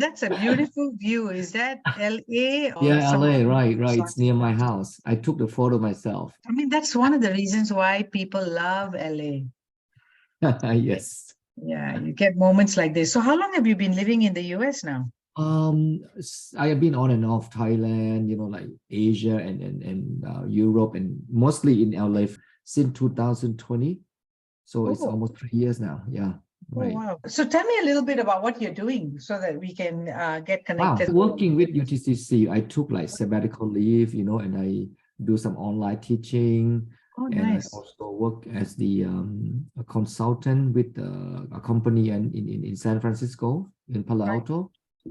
that's a beautiful view. Is that LA or Yeah, some LA, other right. It's exotic near my country? house. I took the photo myself. I mean, that's one of the reasons why people love LA. Yes. Yeah, you get moments like this. So how long have you been living in the US now? I have been on and off Thailand, like Asia and Europe, and mostly in LA since 2020. So it's Oh, almost 3 years now. Yeah, oh, right. wow. So tell me a little bit about what you're doing so that we can get Wow. connected. Working with UTCC, I took like sabbatical leave, and I do some online teaching, Oh, and I nice. also work as the a consultant with a company in San Francisco, in Palo Right. Alto,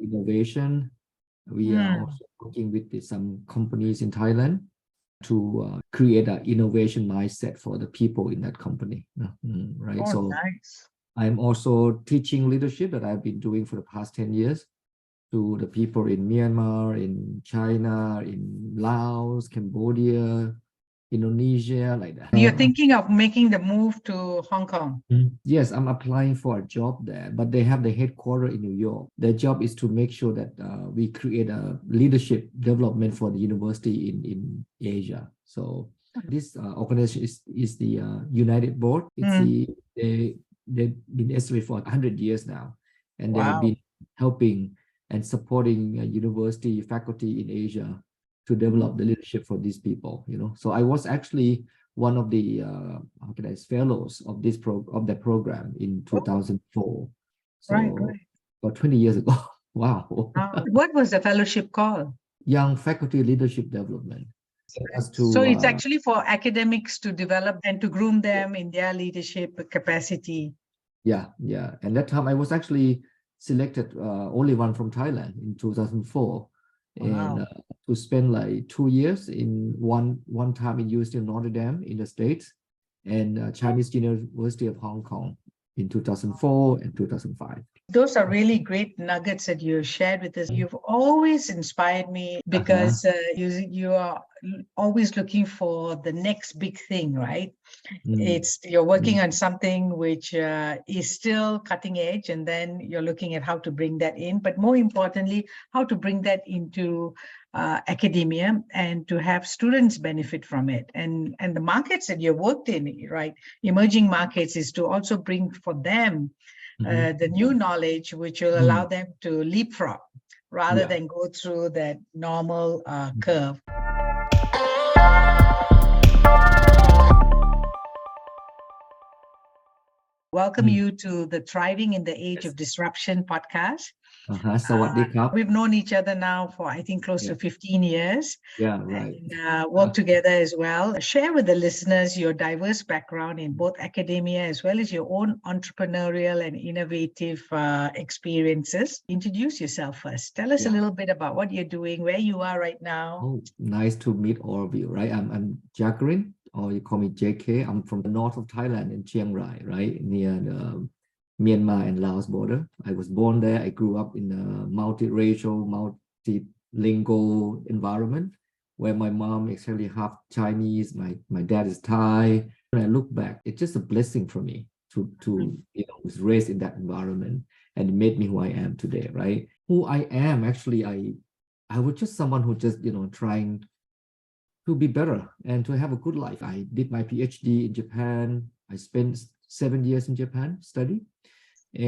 innovation. We are Hmm. also working with some companies in Thailand to create an innovation mindset for the people in that company. Right. Oh, So nice. I'm also teaching leadership that I've been doing for the past 10 years to the people in Myanmar, in China, in Laos, Cambodia, Indonesia, like that. You're thinking of making the move to Hong Kong. Yes, I'm applying for a job there, but they have the headquarters in New York. Their job is to make sure that we create a leadership development for the university in Asia. So this organization is the United Board. It's Hmm. they've been established for 100 years now, and they have Wow. been helping and supporting university faculty in Asia to develop the leadership for these people. So I was actually one of the how can I say, fellows of the program in Oh, 2004. right, So right. about 20 years ago. Wow. What was the fellowship called? Young faculty leadership development. As So to it's actually for academics to develop and to groom them in their leadership capacity. yeah. And that time I was actually selected only one from Thailand in 2004, and Wow. to spend like 2 years in one time in University of Notre Dame in the States, and Chinese University of Hong Kong in 2004 and 2005. Those are really great nuggets that you shared with us. You've always inspired me Uh-huh. because you are always looking for the next big thing, right? Mm, You're working mm, on something which is still cutting edge, and then you're looking at how to bring that in, but more importantly, how to bring that into academia and to have students benefit from it. And the markets that you worked in, right, emerging markets, is to also bring for them mhm, the new knowledge which will allow mm. them to leapfrog rather Yeah. than go through that normal Mm. curve. Welcome Mm. you to the Thriving in the Age Yes. of Disruption podcast. สวัสดีครับ We've known each other now for, I think, close to Yeah, 15 years yeah, right. and work together as well. Share with the listeners your diverse background in both academia as well as your own entrepreneurial and innovative experiences. Introduce yourself first. Tell us a Yeah. little bit about what you're doing, where you are right now. Oh, nice to meet all of you, right? I'm Jakarin, or you call me JK. I'm from the north of Thailand in Chiang Rai, right? Near the Myanmar and Laos border. I was born there. I grew up in a multiracial, multilingual environment where my mom is actually half Chinese, my dad is Thai. When I look back, it's just a blessing for me to was raised in that environment, and it made me who I am today, right? Who I am, actually, I was just someone who just, trying to be better and to have a good life. I did my PhD in Japan. I spent 7 years in Japan study,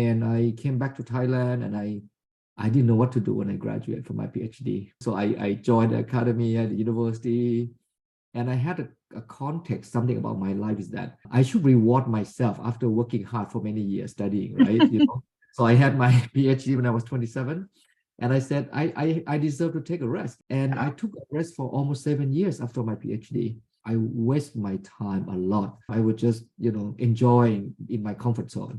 and I came back to Thailand, and I didn't know what to do when I graduated from my PhD. So I joined the academy at the university, and I had a context, something about my life is that I should reward myself after working hard for many years studying, right? So I had my PhD when I was 27. And I said, I deserve to take a rest. And I took a rest for almost 7 years after my PhD. I waste my time a lot. I would just, enjoy in my comfort zone.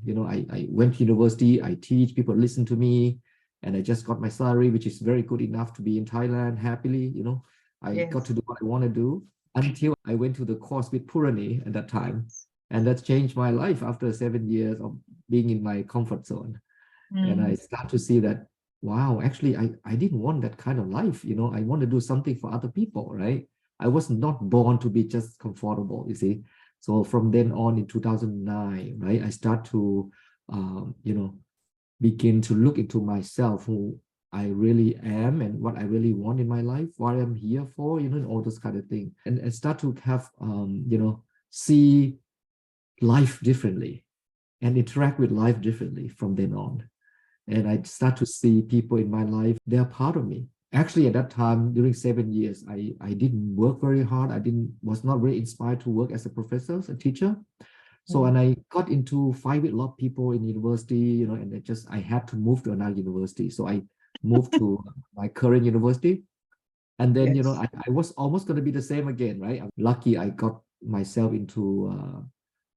I went to university, I teach, people listen to me, and I just got my salary, which is very good enough to be in Thailand happily. I got Yes. to do what I want to do until I went to the course with Purani at that time. And that's changed my life after 7 years of being in my comfort zone. And I start to see that, wow, actually, I didn't want that kind of life. I want to do something for other people, right? I was not born to be just comfortable, you see. So from then on in 2009, right, I start to, begin to look into myself, who I really am and what I really want in my life, what I'm here for, and all those kind of things. And start to have, see life differently and interact with life differently from then on. And I start to see people in my life, they're part of me. Actually, at that time, during 7 years, I didn't work very hard. Was not very inspired to work as a professor, as a teacher. So when I got into fight with a lot of people in university, and I had to move to another university. So I moved to my current university. And then, Yes. I was almost going to be the same again, right? I'm lucky I got myself into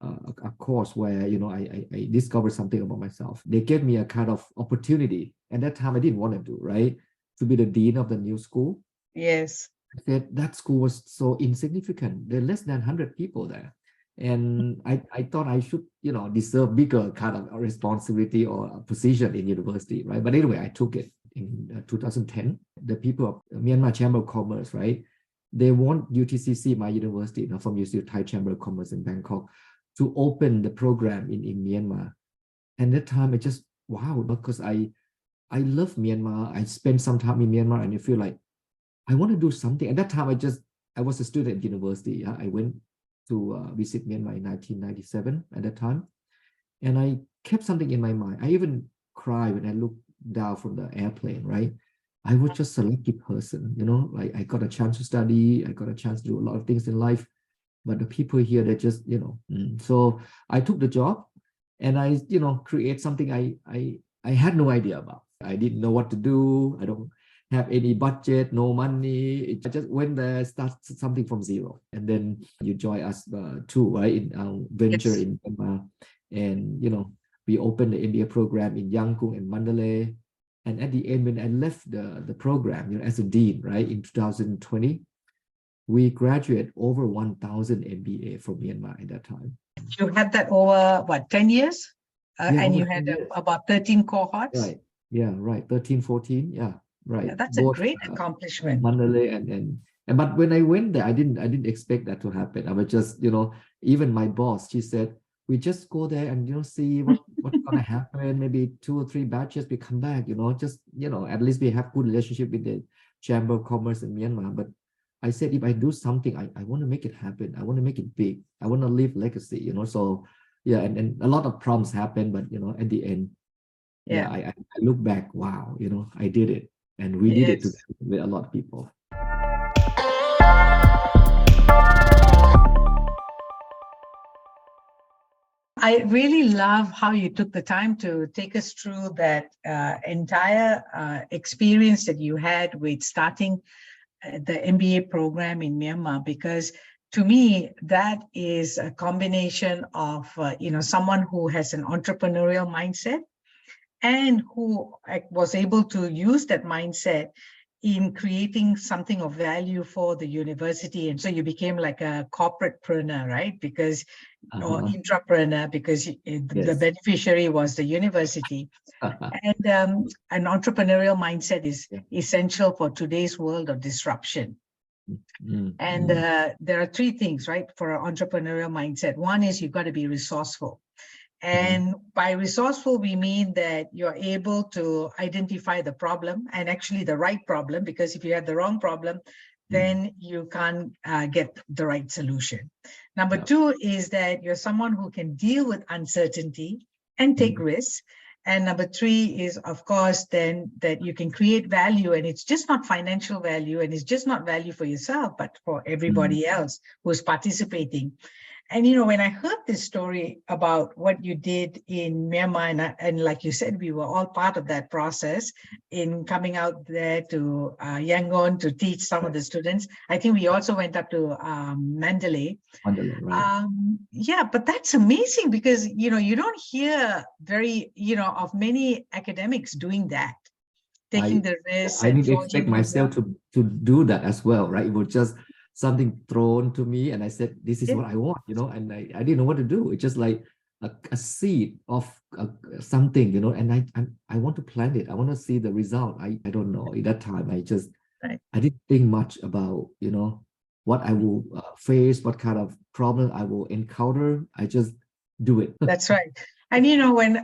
a course where, I discovered something about myself. They gave me a kind of opportunity. And that time I didn't want to do, right? To be the dean of the new school. Yes. I said that school was so insignificant. There are less than 100 people there. And I thought I should, deserve bigger kind of responsibility or a position in university, right? But anyway, I took it in 2010. The people of Myanmar Chamber of Commerce, right? They want UTCC, my university, from UC Thai Chamber of Commerce in Bangkok, to open the program in Myanmar. And that time I just, wow, because I love Myanmar. I spent some time in Myanmar and I feel like I want to do something. At that time, I was a student at university. Yeah? I went to visit Myanmar in 1997 at that time. And I kept something in my mind. I even cried when I looked down from the airplane, right? I was just a lucky person, like I got a chance to study. I got a chance to do a lot of things in life. But the people here, they just, So I took the job and I, create something I had no idea about. I didn't know what to do. I don't have any budget, no money. I just went there, start something from zero. And then you join us too, right? In our venture Yes. in Myanmar. And, we opened the MBA program in Yangon and Mandalay. And at the end, when I left the program, as a dean, right, in 2020, we graduated over 1,000 MBA from Myanmar at that time. You had that over, what, 10 years? Yeah, And over you 10 had years. about 13 cohorts? Right. Yeah, right. 13, 14. Yeah, right. Yeah, that's a Both great accomplishment. Mandalay and but when I went there, I didn't expect that to happen. I was just, even my boss, she said, we just go there and see what's gonna happen. Maybe 2 or 3 batches we come back, just at least we have good relationship with the Chamber of Commerce in Myanmar. But I said if I do something, I want to make it happen. I want to make it big. I want to leave legacy, So yeah, and a lot of problems happen, but at the end, yeah, I look back, wow, I did it. And we did it Yes. together with a lot of people. I really love how you took the time to take us through that entire experience that you had with starting the MBA program in Myanmar, because to me, that is a combination of, someone who has an entrepreneurial mindset and who was able to use that mindset in creating something of value for the university. And so you became like a corporatepreneur, right? Because, or intrapreneur, because the beneficiary was the university. And an entrepreneurial mindset is essential for today's world of disruption. And there are 3 things, right, for an entrepreneurial mindset. One is you've got to be resourceful. And by resourceful, we mean that you're able to identify the problem, and actually the right problem, because if you have the wrong problem, then you can't get the right solution. Number 2 is that you're someone who can deal with uncertainty and take risks. And number 3 is, of course, then that you can create value, and it's just not financial value, and it's just not value for yourself, but for everybody else who's participating. And, when I heard this story about what you did in Myanmar, and like you said, we were all part of that process in coming out there to Yangon to teach some of the students. I think we also went up to Mandalay. Right. Yeah, but that's amazing because, you don't hear of many academics doing that, taking the risk. I didn't expect myself to do that as well, right? It was just something thrown to me and I said, this is what I want, and I didn't know what to do. It's just like a seed of something, and I want to plant it. I want to see the result. I don't know. At that time, I didn't think much about, what I will face, what kind of problem I will encounter. I just do it. That's right. And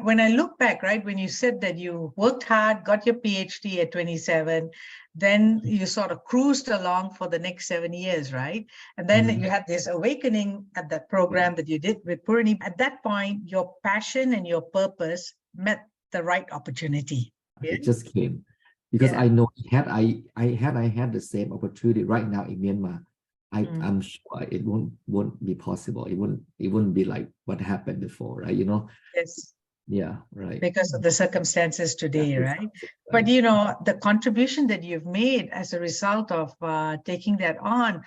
when I look back, right, when you said that you worked hard, got your PhD at 27, then you sort of cruised along for the next 7 years, right? And then you had this awakening at that program that you did with Purani. At that point, your passion and your purpose met the right opportunity. Yeah? It just came because Yeah. I know I had the same opportunity right now in Myanmar. I'm sure it won't be possible. It wouldn't be like what happened before, right? Yes. Yeah, right. Because of the circumstances today, right? But the contribution that you've made as a result of taking that on,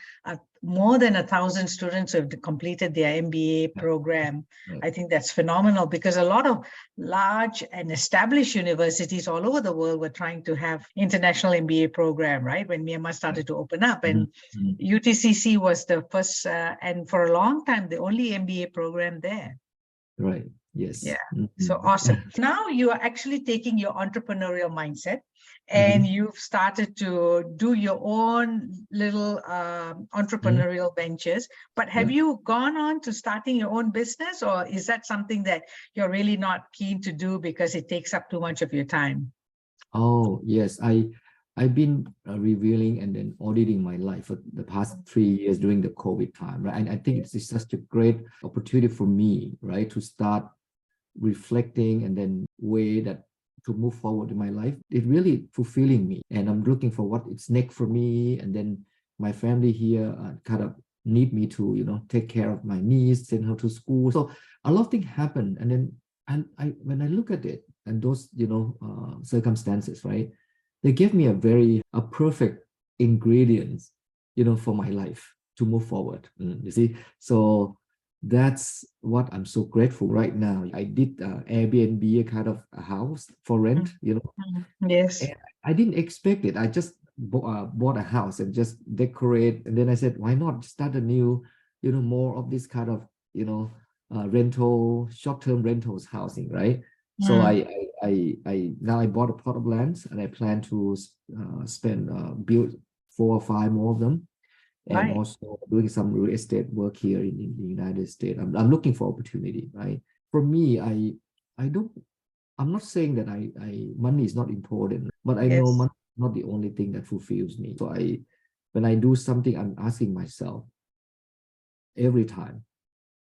more than 1,000 students have completed their MBA program. Right. I think that's phenomenal, because a lot of large and established universities all over the world were trying to have international MBA program, right? When Myanmar started to open up, and UTCC was the first, and for a long time, the only MBA program there. Right. Yes. Yeah. So awesome. Now you are actually taking your entrepreneurial mindset, and you've started to do your own little entrepreneurial ventures. But have you gone on to starting your own business, or is that something that you're really not keen to do because it takes up too much of your time? Oh, yes. I've been revealing and then auditing my life for the past 3 years during the COVID time, right? And I think it's such a great opportunity for me, right, to start reflecting and then way that to move forward in my life. It really fulfilling me, and I'm looking for what is next for me. And then my family here kind of need me to take care of my niece, send her to school. So a lot of things happen, and then when I look at it and those circumstances, right, they give me a perfect ingredients for my life to move forward. You see, so that's what I'm so grateful right now. I did Airbnb, a kind of a house for rent, Yes. And I didn't expect it. I just bought a house and just decorate. And then I said, why not start a new, more of this kind of, rental, short-term rentals housing, right? So I now I bought a plot of land, and I plan to build 4 or 5 more of them. And also doing some real estate work here in the United States. I'm looking for opportunity, right? For me, I'm not saying that money is not important, but I know money is not the only thing that fulfills me. So when I do something, I'm asking myself every time,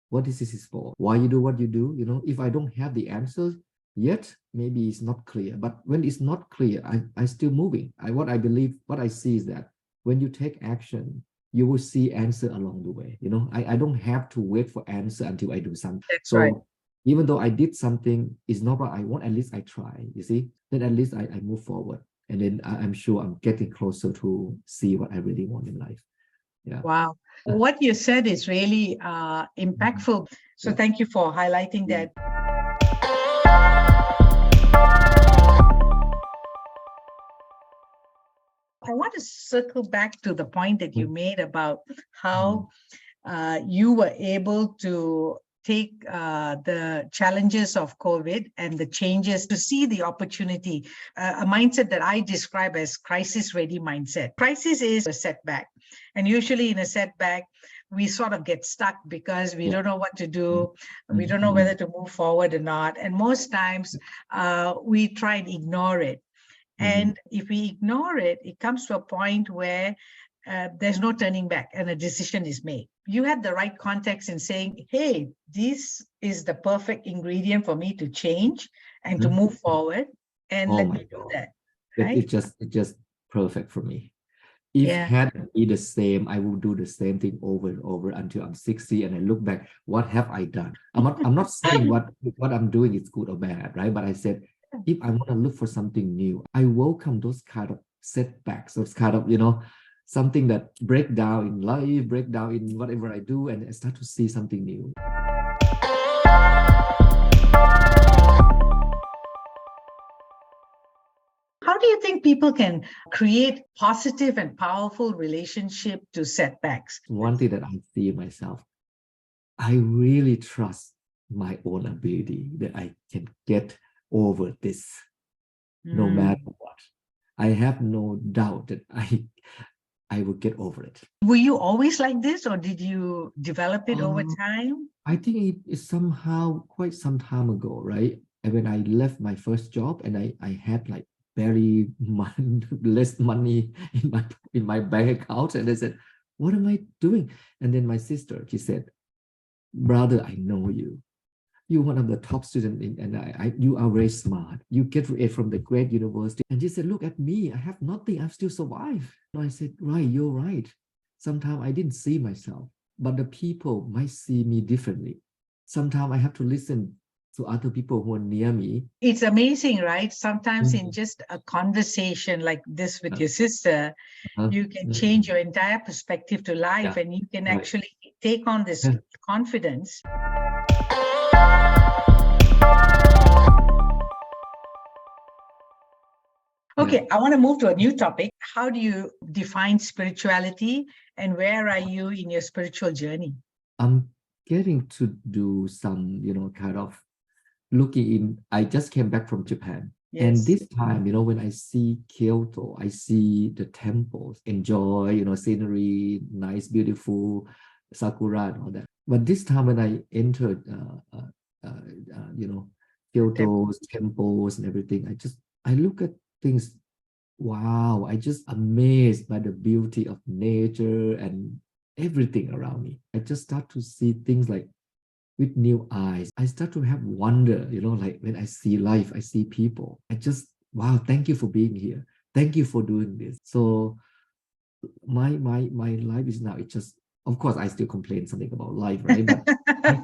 what is this for? Why you do what you do? If I don't have the answers yet, maybe it's not clear. But when it's not clear, I still moving. What I see is that when you take action, you will see answer along the way. I don't have to wait for answer until I do something. That's right. Even though I did something, it's not what I want, at least I try, you see? Then at least I move forward. And then I'm sure I'm getting closer to see what I really want in life. Yeah. Wow. What you said is really impactful. So thank you for highlighting that. I want to circle back to the point that you made about how you were able to take the challenges of COVID and the changes to see the opportunity, a mindset that I describe as crisis-ready mindset. Crisis is a setback. And usually in a setback, we sort of get stuck because we don't know what to do. We don't know whether to move forward or not. And most times we try and ignore it. And if we ignore it, it comes to a point where there's no turning back and a decision is made. You had the right context in saying, hey, this is the perfect ingredient for me to change and to move forward, and let me do that. Right? It's just perfect for me. If had it be the same, I will do the same thing over and over until I'm 60 and I look back, what have I done? I'm not saying what I'm doing is good or bad, right? But I said, if I want to look for something new, I welcome those kind of setbacks, those kind of, something that break down in life, break down in whatever I do, and I start to see something new. How do you think people can create positive and powerful relationship to setbacks? One thing that I see myself, I really trust my own ability that I can get over this no matter what. I have no doubt that I will get over it. Were you always like this, or did you develop it over Um, time? I think it is somehow quite some time ago, right? And when I left my first job and I had like very less money in my bank account, and I said, what am I doing? And then my sister, she said, brother, I know you. You're one of the top students and you are very smart. You get it from the great university. And she said, look at me. I have nothing. I've still survived. I said, right, you're right. Sometimes I didn't see myself, but the people might see me differently. Sometimes I have to listen to other people who are near me. It's amazing, right? Sometimes in Mhm. just a conversation like this with Uh, your sister, uh-huh. you can change Mhm. your entire perspective to life, Yeah, and you can right. actually take on this Yeah. confidence. Yeah. Okay, I want to move to a new topic. How do you define spirituality, and where are you in your spiritual journey? I'm getting to do some, kind of looking in. I just came back from Japan. And Yes. this time, when I see Kyoto, I see the temples, enjoy, scenery, nice, beautiful sakura and all that. But this time when I entered, Kyoto's temples and everything, I look at things, wow, I just amazed by the beauty of nature and everything around me. I just start to see things like with new eyes. I start to have wonder, like when I see life, I see people. Wow, thank you for being here. Thank you for doing this. So my life is now, it's just, of course, I still complain something about life, right? I,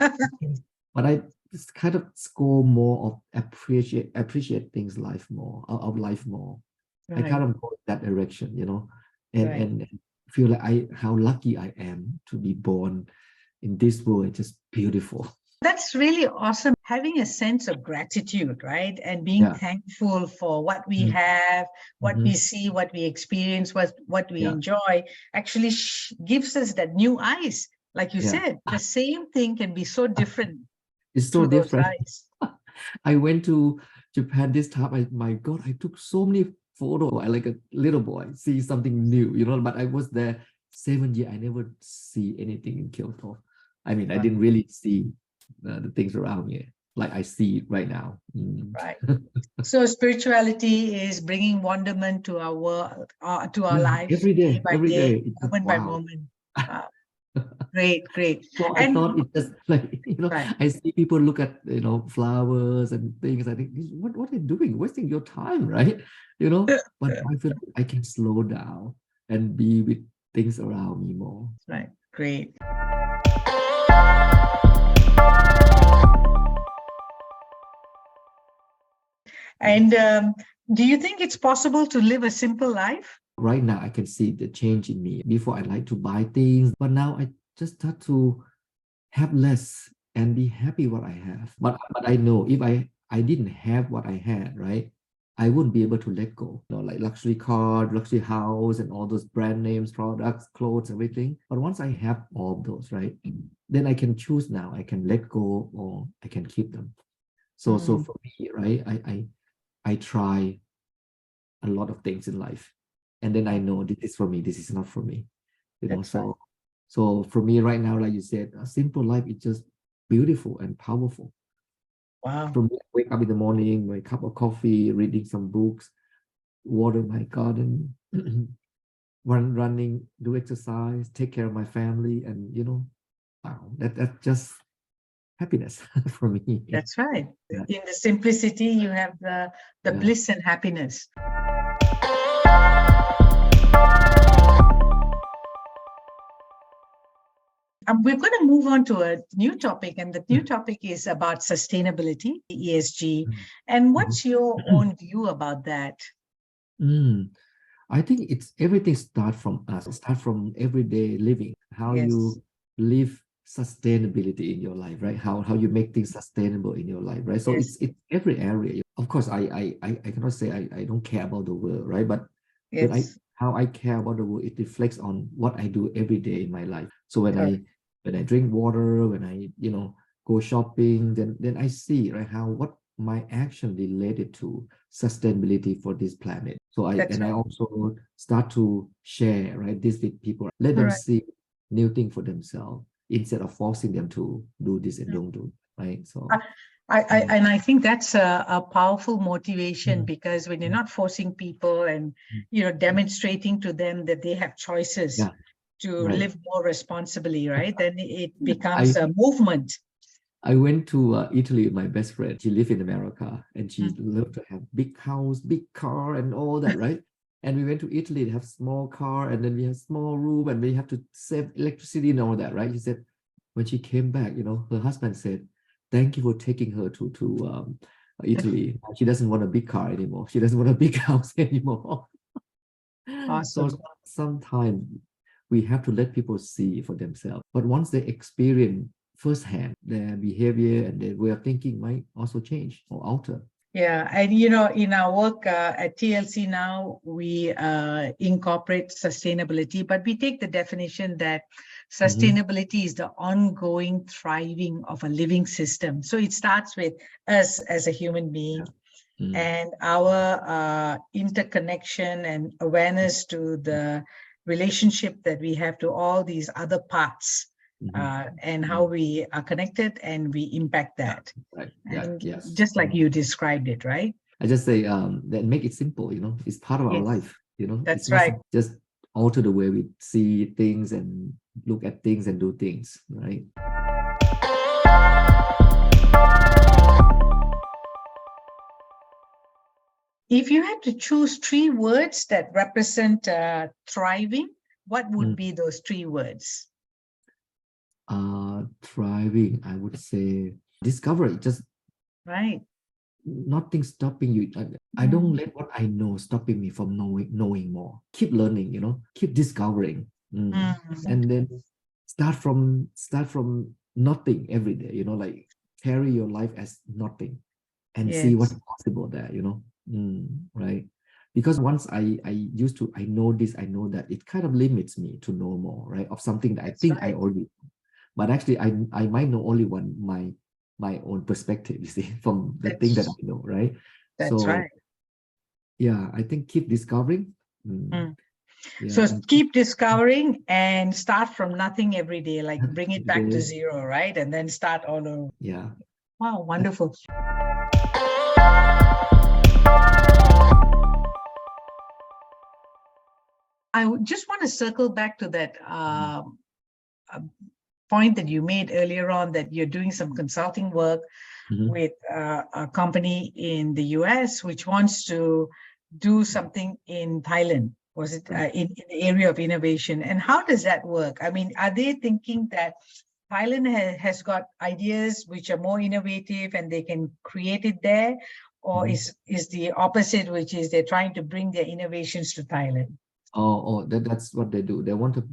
I just kind of score more of appreciate things life more, of life more. I Right, kind of go that direction, and right. and feel like how lucky I am to be born in this world. It's just beautiful. That's really awesome. Having a sense of gratitude, right? And being Yeah. thankful for what we Mm. have, what we Mhm. see, what we experience, what we Yeah. enjoy, actually gives us that new eyes. Like you Yeah. said, the same thing can be so different It's so through those different. eyes. I went to Japan this time. My God, I took so many photos. I like a little boy, see something new, but I was there 7 years. I never see anything in Kyoto. I mean, I Wow, didn't really see the things around me like I see right now. Mm. right. So spirituality is bringing wonderment to our world, to our Yeah, lives day by every day, day. It's just moment by wow. moment. Wow, great, great. So I And thought it's just like, right. I see people look at, flowers and things. I think, what are you doing? Wasting your time, right? But I feel like I can slow down and be with things around me more. Right, great. And do you think it's possible to live a simple life? Right now, I can see the change in me. Before, I like to buy things, but now I just start to have less and be happy what I have. But I know if I didn't have what I had, right? I wouldn't be able to let go. Like luxury car, luxury house, and all those brand names, products, clothes, everything. But once I have all those, right, then I can choose now. I can let go or I can keep them. So Mm, for me, right, I try a lot of things in life, and then I mm, know this is for me. This is not for me. that's right. So for me right now, like you said, a simple life is just beautiful and powerful. Wow. For me, I wake up in the morning, my cup of coffee, reading some books, water my garden, running, do exercise, take care of my family, and wow, that's just happiness for me. That's right. Yeah. In the simplicity, you have the Yeah. bliss and happiness. We're going to move on to a new topic, and the new topic is about sustainability, ESG. And Mhm. what's your own view about that? Mm. I think it's everything start from us. It start from everyday living, how Yes. you live sustainability in your life, right? How you make things sustainable in your life, right? So Yes. it's every area. Of course, I cannot say I don't care about the world, right? But when I Yes. how I care about the world, it reflects on what I do every day in my life. So Correct. when I drink water, when I go shopping, then I see, right, how my action related to sustainability for this planet. So I also start to share, right, this with people. Let them see new thing for themselves instead of forcing them to do this and don't do, right? So and I think that's a powerful motivation, because when you're not forcing people and demonstrating to them that they have choices to live more responsibly, right? Then it becomes a movement. I went to Italy with my best friend. She lived in America and she loved to have big house, big car and all that, right? And we went to Italy to have small car, and then we have small room, and we have to save electricity and all that, right? She said when she came back, her husband said, "Thank you for taking her to Italy. She doesn't want a big car anymore. She doesn't want a big house anymore." Awesome. So sometimes we have to let people see for themselves. But once they experience firsthand, their behavior and their way of thinking might also change or alter. Yeah, and in our work at TLC now, we incorporate sustainability, but we take the definition that sustainability is the ongoing thriving of a living system. So it starts with us as a human being and our interconnection and awareness to the relationship that we have to all these other parts. And how we are connected and we impact that. Right. And Yes. just like you described it, right? I just say that make it simple, it's part of our life, That's it's not just alter the way we see things and look at things and do things, right? If you had to choose 3 words that represent thriving, what would be those 3 words? Thriving, I would say discovery. Just nothing stopping you. I don't let what I know stopping me from knowing more. Keep learning, keep discovering, and then start from nothing every day. Like carry your life as nothing, and see what's possible there. Right? Because once I know this, I know that, it kind of limits me to know more, right? Of something that I think I already know. But actually, I might know only my own perspective, you see, from the thing that I know, right? That's right. Yeah, I think keep discovering. So keep discovering and start from nothing every day, like bring it back to zero, right? And then start all over. Yeah. Wow, wonderful. I just want to circle back to that point that you made earlier on, that you're doing some consulting work with a company in the US which wants to do something in Thailand. Was it in the area of innovation? And how does that work? I mean, are they thinking that Thailand has got ideas which are more innovative and they can create it there? Or is the opposite, which is they're trying to bring their innovations to Thailand? That's what they do. They want to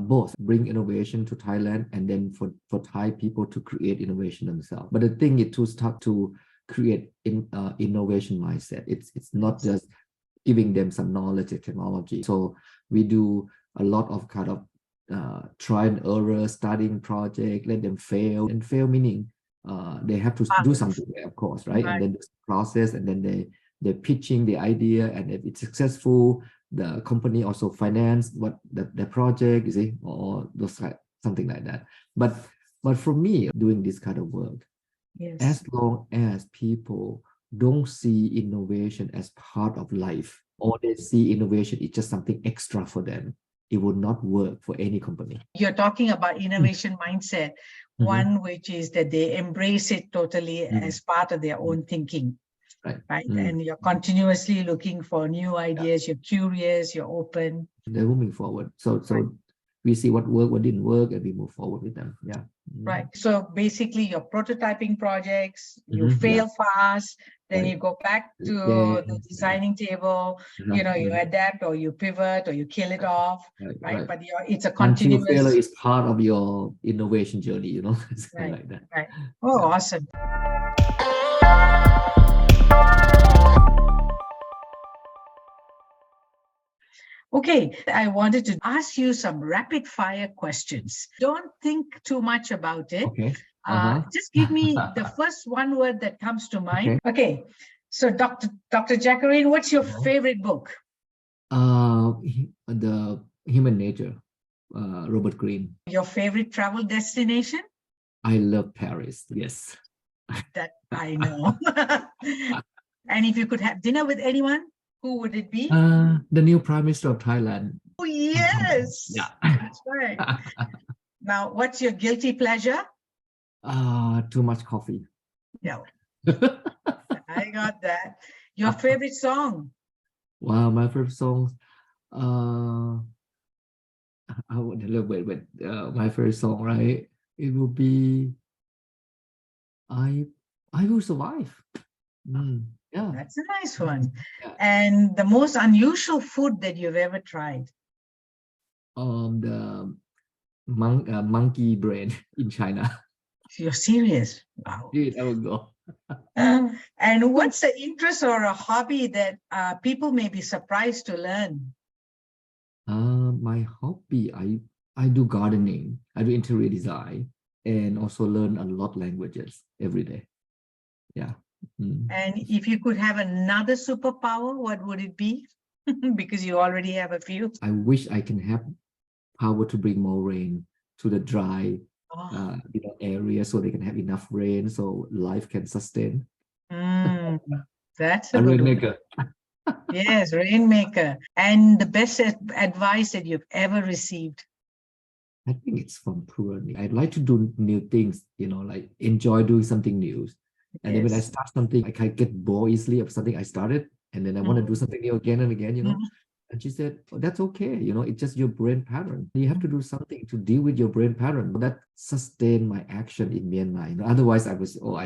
both bring innovation to Thailand, and then for Thai people to create innovation themselves. But the thing is to start to create innovation mindset. It's not just giving them some knowledge and technology. So we do a lot of kind of try and error starting project, let them fail, and fail meaning they have to do something there, of course, right? And then this process, and then they're pitching the idea, and if it's successful, the company also finance what the project, you see, or those something like that. But for me, doing this kind of work, as long as people don't see innovation as part of life, or they see innovation is just something extra for them, it will not work for any company. You're talking about innovation mindset, one which is that they embrace it totally as part of their own thinking. Right. And you're continuously looking for new ideas. You're curious, you're open. They're moving forward. So we see what worked, what didn't work, and we move forward with them. Yeah. Right. So basically you're prototyping projects, you fail fast, then you go back to the designing table, you adapt, or you pivot, or you kill it off, right? But it's a continuous... Until failure is part of your innovation journey, like that. Right. Oh, awesome. Okay, I wanted to ask you some rapid fire questions. Don't think too much about it. Okay. Just give me the first one word that comes to mind. Okay. So Dr. Jakarin, what's your favorite book? The Human Nature, Robert Greene. Your favorite travel destination? I love Paris. Yes. That I know. And if you could have dinner with anyone, who would it be? The new Prime Minister of Thailand. Oh, yes. Yeah. That's right. Now, what's your guilty pleasure? Too much coffee. No, I got that. Your favorite song? Wow, my favorite songs. Wait. My favorite song, right? It will be I Will Survive. Yeah. That's a nice one. Yeah. And the most unusual food that you've ever tried? The monkey brain in China. You're serious? Wow. Dude, I will go. And what's the interest or a hobby that people may be surprised to learn? My hobby, I do gardening, I do interior design, and also learn a lot of languages every day. Yeah. And if you could have another superpower, what would it be? Because you already have a few. I wish I can have power to bring more rain to the dry area, so they can have enough rain so life can sustain. That's a good rainmaker. Yes, rainmaker. And the best advice that you've ever received? I think it's from Purani. I'd like to do new things, like enjoy doing something new. And then when I start something, I can get bored easily of something I started, and then I want to do something new again and again, And she said, oh, that's okay. It's just your brain pattern. You have to do something to deal with your brain pattern. That sustained my action in Myanmar. Otherwise, I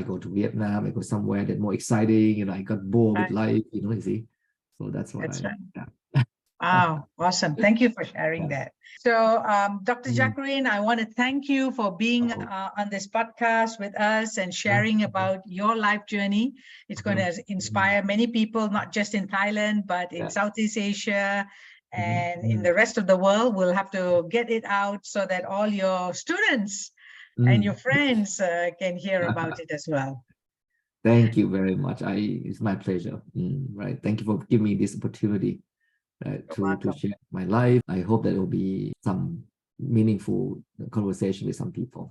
go to Vietnam, I go somewhere that's more exciting. I got bored with life, you see. So that's what Wow, awesome. Thank you for sharing that. So, Dr. Jakarin, I want to thank you for being on this podcast with us and sharing about your life journey. It's going to inspire many people, not just in Thailand, but in Southeast Asia and in the rest of the world. We'll have to get it out so that all your students and your friends can hear about it as well. Thank you very much. It's my pleasure. Right. Thank you for giving me this opportunity. To share my life. I hope that it will be some meaningful conversation with some people.